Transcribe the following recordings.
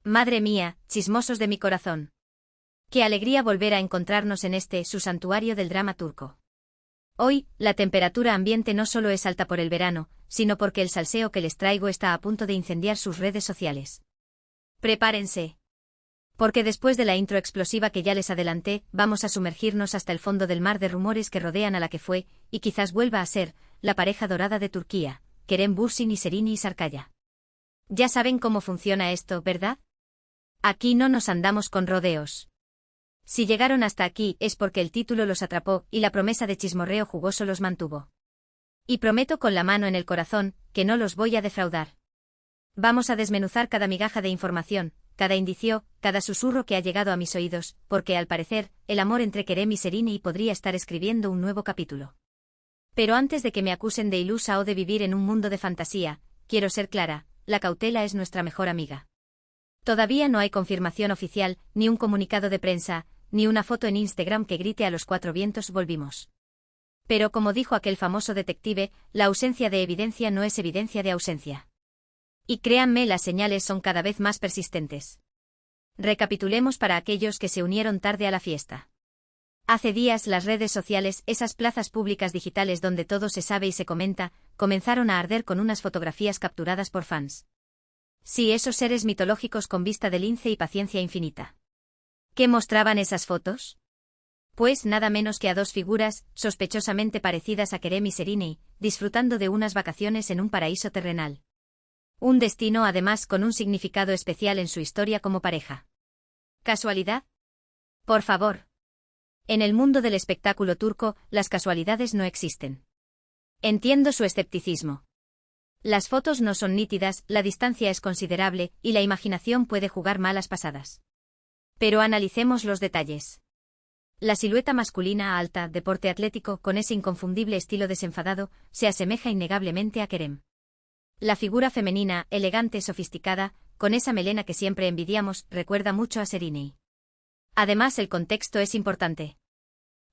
Madre mía, chismosos de mi corazón. Qué alegría volver a encontrarnos en su santuario del drama turco. Hoy, la temperatura ambiente no solo es alta por el verano, sino porque el salseo que les traigo está a punto de incendiar sus redes sociales. Prepárense. Porque después de la intro explosiva que ya les adelanté, vamos a sumergirnos hasta el fondo del mar de rumores que rodean a la que fue, y quizás vuelva a ser, la pareja dorada de Turquía, Kerem Bürsin y Serini Sarkaya. Ya saben cómo funciona esto, ¿verdad? Aquí no nos andamos con rodeos. Si llegaron hasta aquí es porque el título los atrapó y la promesa de chismorreo jugoso los mantuvo. Y prometo con la mano en el corazón que no los voy a defraudar. Vamos a desmenuzar cada migaja de información, cada indicio, cada susurro que ha llegado a mis oídos, porque al parecer, el amor entre Kerem y Serini podría estar escribiendo un nuevo capítulo. Pero antes de que me acusen de ilusa o de vivir en un mundo de fantasía, quiero ser clara, la cautela es nuestra mejor amiga. Todavía no hay confirmación oficial, ni un comunicado de prensa, ni una foto en Instagram que grite a los cuatro vientos volvimos. Pero como dijo aquel famoso detective, la ausencia de evidencia no es evidencia de ausencia. Y créanme, las señales son cada vez más persistentes. Recapitulemos para aquellos que se unieron tarde a la fiesta. Hace días las redes sociales, esas plazas públicas digitales donde todo se sabe y se comenta, comenzaron a arder con unas fotografías capturadas por fans. Sí, esos seres mitológicos con vista de lince y paciencia infinita. ¿Qué mostraban esas fotos? Pues nada menos que a dos figuras, sospechosamente parecidas a Kerem y Serini, disfrutando de unas vacaciones en un paraíso terrenal. Un destino además con un significado especial en su historia como pareja. ¿Casualidad? Por favor. En el mundo del espectáculo turco, las casualidades no existen. Entiendo su escepticismo. Las fotos no son nítidas, la distancia es considerable, y la imaginación puede jugar malas pasadas. Pero analicemos los detalles. La silueta masculina alta, de porte atlético, con ese inconfundible estilo desenfadado, se asemeja innegablemente a Kerem. La figura femenina, elegante, sofisticada, con esa melena que siempre envidiamos, recuerda mucho a Serini. Además, el contexto es importante.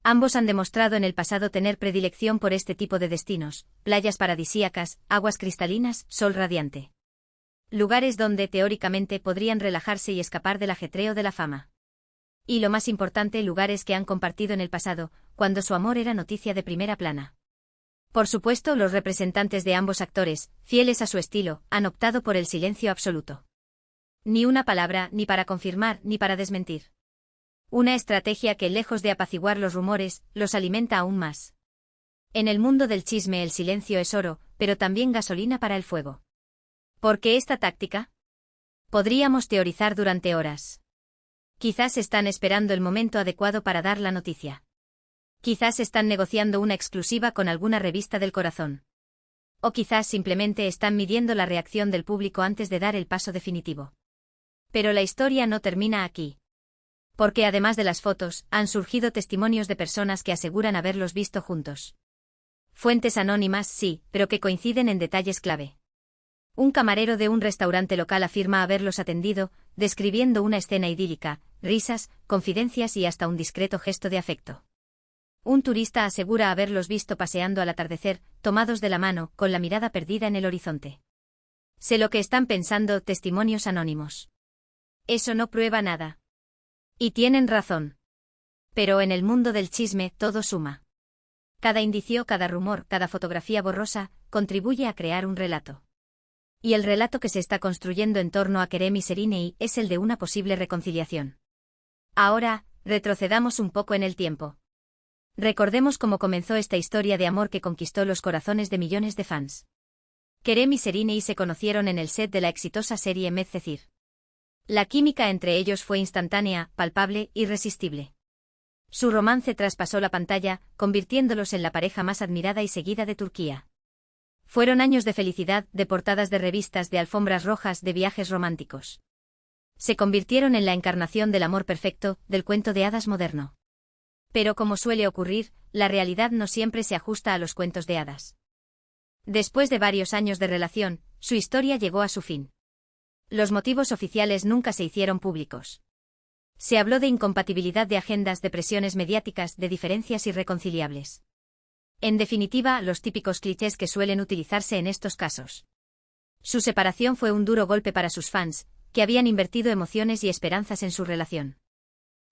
Ambos han demostrado en el pasado tener predilección por este tipo de destinos, playas paradisíacas, aguas cristalinas, sol radiante. Lugares donde, teóricamente, podrían relajarse y escapar del ajetreo de la fama. Y lo más importante, lugares que han compartido en el pasado, cuando su amor era noticia de primera plana. Por supuesto, los representantes de ambos actores, fieles a su estilo, han optado por el silencio absoluto. Ni una palabra, ni para confirmar, ni para desmentir. Una estrategia que, lejos de apaciguar los rumores, los alimenta aún más. En el mundo del chisme el silencio es oro, pero también gasolina para el fuego. ¿Por qué esta táctica? Podríamos teorizar durante horas. Quizás están esperando el momento adecuado para dar la noticia. Quizás están negociando una exclusiva con alguna revista del corazón. O quizás simplemente están midiendo la reacción del público antes de dar el paso definitivo. Pero la historia no termina aquí. Porque además de las fotos, han surgido testimonios de personas que aseguran haberlos visto juntos. Fuentes anónimas, sí, pero que coinciden en detalles clave. Un camarero de un restaurante local afirma haberlos atendido, describiendo una escena idílica, risas, confidencias y hasta un discreto gesto de afecto. Un turista asegura haberlos visto paseando al atardecer, tomados de la mano, con la mirada perdida en el horizonte. Sé lo que están pensando, testimonios anónimos. Eso no prueba nada. Y tienen razón. Pero en el mundo del chisme todo suma. Cada indicio, cada rumor, cada fotografía borrosa, contribuye a crear un relato. Y el relato que se está construyendo en torno a Kerem y Serini es el de una posible reconciliación. Ahora, retrocedamos un poco en el tiempo. Recordemos cómo comenzó esta historia de amor que conquistó los corazones de millones de fans. Kerem y Serini se conocieron en el set de la exitosa serie Medcezir. La química entre ellos fue instantánea, palpable, irresistible. Su romance traspasó la pantalla, convirtiéndolos en la pareja más admirada y seguida de Turquía. Fueron años de felicidad, de portadas de revistas, de alfombras rojas, de viajes románticos. Se convirtieron en la encarnación del amor perfecto, del cuento de hadas moderno. Pero como suele ocurrir, la realidad no siempre se ajusta a los cuentos de hadas. Después de varios años de relación, su historia llegó a su fin. Los motivos oficiales nunca se hicieron públicos. Se habló de incompatibilidad de agendas, de presiones mediáticas, de diferencias irreconciliables. En definitiva, los típicos clichés que suelen utilizarse en estos casos. Su separación fue un duro golpe para sus fans, que habían invertido emociones y esperanzas en su relación.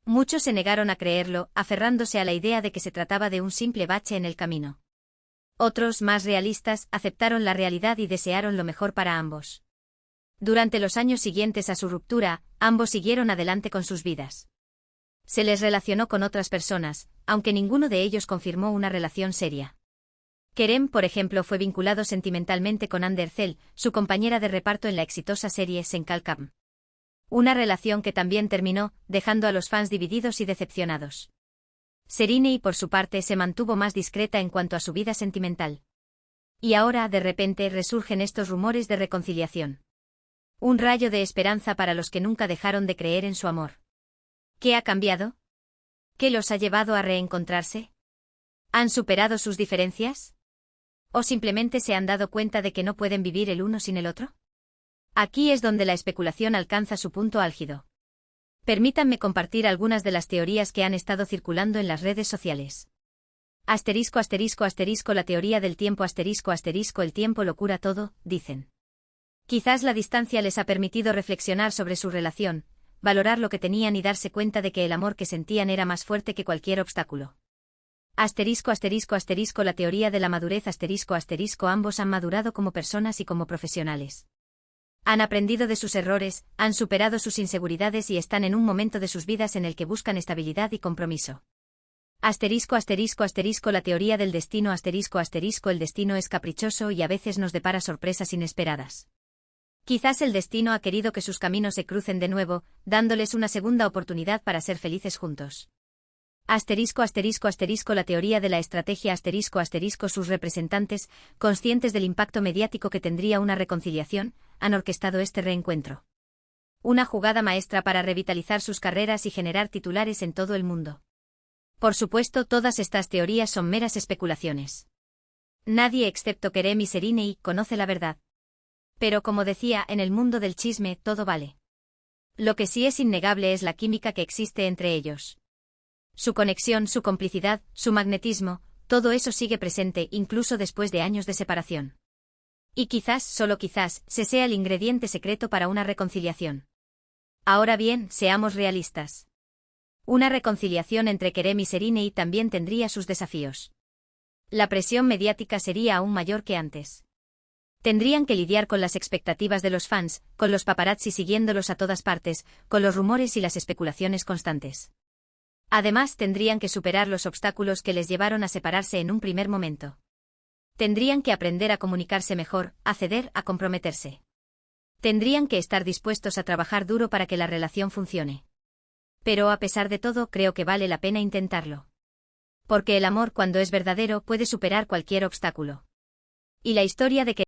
Muchos se negaron a creerlo, aferrándose a la idea de que se trataba de un simple bache en el camino. Otros, más realistas, aceptaron la realidad y desearon lo mejor para ambos. Durante los años siguientes a su ruptura, ambos siguieron adelante con sus vidas. Se les relacionó con otras personas, aunque ninguno de ellos confirmó una relación seria. Kerem, por ejemplo, fue vinculado sentimentalmente con Ander Cell, su compañera de reparto en la exitosa serie Senkalkam. Una relación que también terminó, dejando a los fans divididos y decepcionados. Seriney, por su parte, se mantuvo más discreta en cuanto a su vida sentimental. Y ahora, de repente, resurgen estos rumores de reconciliación. Un rayo de esperanza para los que nunca dejaron de creer en su amor. ¿Qué ha cambiado? ¿Qué los ha llevado a reencontrarse? ¿Han superado sus diferencias? ¿O simplemente se han dado cuenta de que no pueden vivir el uno sin el otro? Aquí es donde la especulación alcanza su punto álgido. Permítanme compartir algunas de las teorías que han estado circulando en las redes sociales. Asterisco asterisco asterisco la teoría del tiempo asterisco asterisco el tiempo lo cura todo, dicen. Quizás la distancia les ha permitido reflexionar sobre su relación, valorar lo que tenían y darse cuenta de que el amor que sentían era más fuerte que cualquier obstáculo. Asterisco asterisco asterisco la teoría de la madurez asterisco asterisco ambos han madurado como personas y como profesionales. Han aprendido de sus errores, han superado sus inseguridades y están en un momento de sus vidas en el que buscan estabilidad y compromiso. Asterisco asterisco asterisco la teoría del destino asterisco asterisco el destino es caprichoso y a veces nos depara sorpresas inesperadas. Quizás el destino ha querido que sus caminos se crucen de nuevo, dándoles una segunda oportunidad para ser felices juntos. Asterisco asterisco asterisco la teoría de la estrategia asterisco asterisco sus representantes, conscientes del impacto mediático que tendría una reconciliación, han orquestado este reencuentro. Una jugada maestra para revitalizar sus carreras y generar titulares en todo el mundo. Por supuesto, todas estas teorías son meras especulaciones. Nadie excepto Kerem y Seriney conoce la verdad. Pero como decía, en el mundo del chisme todo vale. Lo que sí es innegable es la química que existe entre ellos. Su conexión, su complicidad, su magnetismo, todo eso sigue presente incluso después de años de separación. Y quizás, solo quizás, se sea el ingrediente secreto para una reconciliación. Ahora bien, seamos realistas. Una reconciliación entre Kerem y Seriney también tendría sus desafíos. La presión mediática sería aún mayor que antes. Tendrían que lidiar con las expectativas de los fans, con los paparazzi siguiéndolos a todas partes, con los rumores y las especulaciones constantes. Además, tendrían que superar los obstáculos que les llevaron a separarse en un primer momento. Tendrían que aprender a comunicarse mejor, a ceder, a comprometerse. Tendrían que estar dispuestos a trabajar duro para que la relación funcione. Pero a pesar de todo, creo que vale la pena intentarlo. Porque el amor, cuando es verdadero, puede superar cualquier obstáculo. Y la historia de que